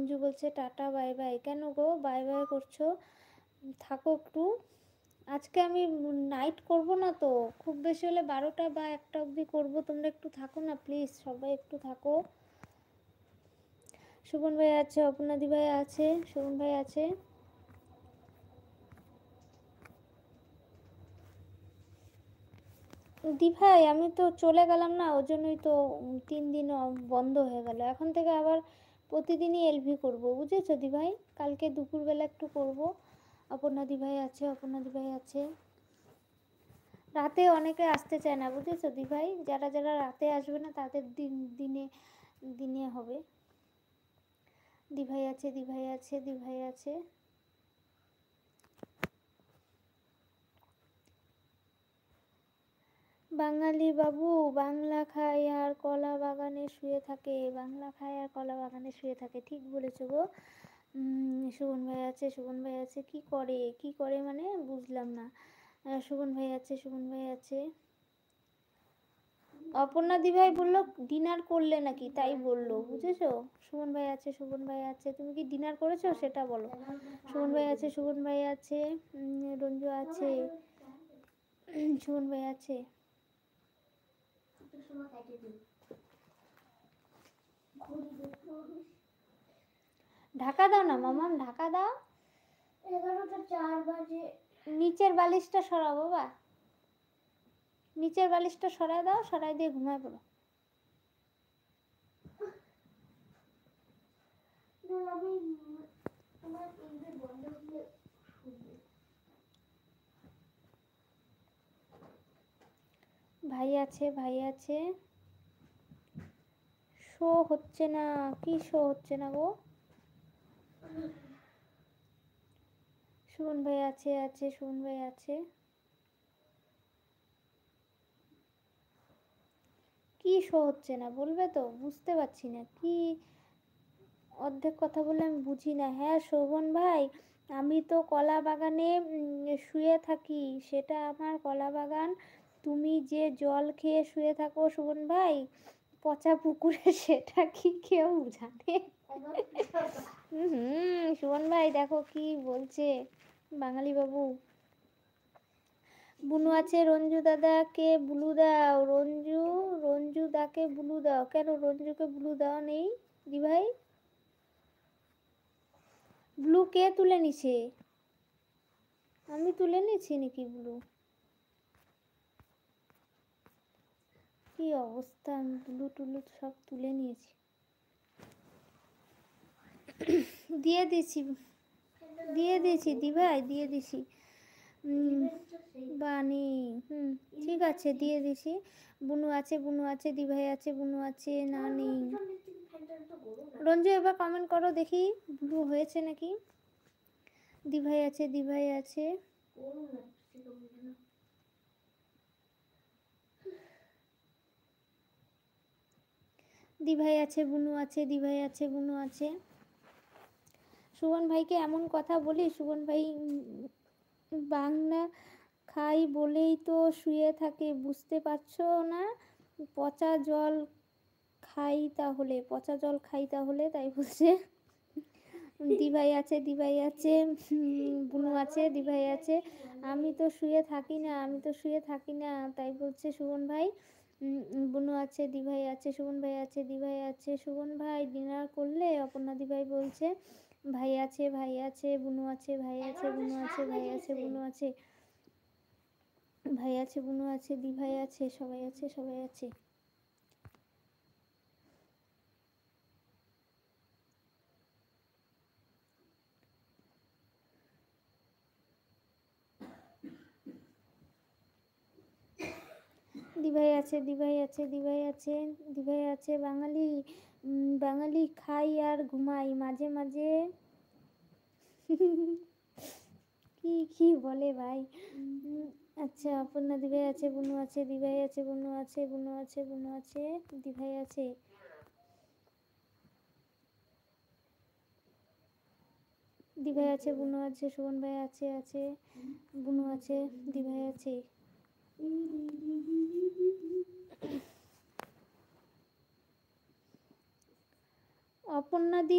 রঞ্জু বলছে tata bye bye. কেন গো bye bye করছো? থাকো একটু। আজকে আমি নাইট করব না তো, খুব বেশি হলে 12টা বা 1টা অবধি করবো। তোমরা একটু থাকো না প্লিজ, সবাই একটু থাকো। সুমন ভাই আছে, অপর্ণাদি ভাই আছে, সুমন ভাই আছে। দি ভাই আমি তো চলে গেলাম না, ওই জন্যই তো 3 দিন বন্ধ হয়ে গেল। এখন থেকে আবার প্রতিদিনই এলভি করব, বুঝেছো দি ভাই? কালকে দুপুরবেলা একটু করব। অপর্ণাদি ভাই আছে, অপর্ণাদি ভাই আছে। রাতে অনেকে আসতে চায় না, বুঝেছো দি ভাই? যারা যারা রাতে আসবে না তাদের দিনে দিনে হবে। দি ভাই আছে, দি ভাই আছে, দি ভাই আছে। বাঙালি বাবু বাংলা খায় আর কলা বাগানে শুয়ে থাকে, বাংলা খায় আর কলা বাগানে শুয়ে থাকে। ঠিক বলেছো গো। সুমন ভাই আছে, সুমন ভাই আছে। কি করে, কি করে মানে বুঝলাম না। সুমন ভাই আছে, সুমন ভাই আছে। অপর্ণা দি ভাই বললো ডিনার করলে নাকি, তাই বললো, বুঝেছো? সুমন ভাই আছে, সুমন ভাই আছে। তুমি কি ডিনার করেছো সেটা বলো। সুমন ভাই আছে, সুমন ভাই আছে, রঞ্জু আছে, সুমন ভাই আছে। ঢাকা দাও না মামাম, ঢাকা দাও। 11:04 বাজে। নিচের বালিশটা সরাও বাবা, নিচের বালিশটা সরাই দাও, সরাই দিয়ে ঘুমায় পড়ো। ভাই আছে, ভাই আছে। শো হচ্ছে না, কি শো হচ্ছে না গো? সুমন ভাই আছে, আছে, সুমন ভাই আছে। কি শো হচ্ছে না বলবে তো, বুঝতে পারছি না কি। অর্ধেক কথা বলে আমি বুঝি না। হ্যাঁ শোভন ভাই, আমি তো কলা বাগানে শুয়ে থাকি, সেটা আমার কলা বাগান। তুমি যে জল খেয়ে শুয়ে থাকো শোভন ভাই পচা পুকুরে, সেটা কি কেউ জানে? সুমন ভাই দেখো কি বলছে বাঙালি বাবু। বুনু আছে, রঞ্জু দাদাকে ব্লু দাও, রঞ্জু রঞ্জু দাকে ব্লু দাও। কেন রঞ্জুকে ব্লু দেওয়া নেই দি ভাই? ব্লু কে তুলে নিছে? আমি তুলে নিয়েছি নাকি ব্লু? কি অবস্থা, আমি ব্লু টুলু সব তুলে নিয়েছি। দিয়ে দিয়েছি, দিয়ে দিয়েছি দি ভাই, দিয়ে দিয়েছি। বানি ঠিক আছে দিয়ে দিছি। বুনু আছে, বুনু আছে, দি ভাই আছে, বুনু আছে, না নেই। রঞ্জু এবার কমেন্ট করো দেখি ব্লু হয়েছে নাকি। দি ভাই আছে, দি ভাই আছে। দি ভাই আছে, বুনু আছে, দি ভাই আছে, বুনু আছে। সুমন ভাইকে এমন কথা বলি, সুমন ভাই বাংলা খাই বলেই তো শুয়ে থাকে, বুঝতে পারছো না? পচা জল খাই তাহলে, পচা জল খাই তাহলে, তাই বলছে। দিভাই আছে, দিভাই আছে, বুনু আছে, দিভাই আছে। আমি তো শুয়ে থাকি না, আমি তো শুয়ে থাকি না, তাই বলছে সুমন ভাই। বুনু আছে, দিভাই আছে, সুমন ভাই আছে, দিভাই আছে। সুমন ভাই ডিনার করলে? অপর্ণা দিভাই বলছে ভাই আছে, ভাই আছে, বুনু আছে, ভাই আছে, বুনু আছে, ভাই আছে, বুনু আছে, ভাই আছে, বুনু আছে, দিভাই আছে, সবাই আছে, সবাই আছে। দিভাই আছে, দিভাই আছে, দিভাই আছে, দিভাই আছে। বাঙালি বাঙালি খাই আর ঘুমাই মাঝে মাঝে। কি কি বলে ভাই। আচ্ছা অপর্ণা দিভাই আছে, বুনু আছে, দিভাই আছে, বুনু আছে, বুনু আছে, বুনু আছে, দিভাই আছে। দিভাই আছে, বুনু আছে, সুমন ভাই আছে, আছে, বুনু আছে, দিভাই আছে। অপর্ণা দি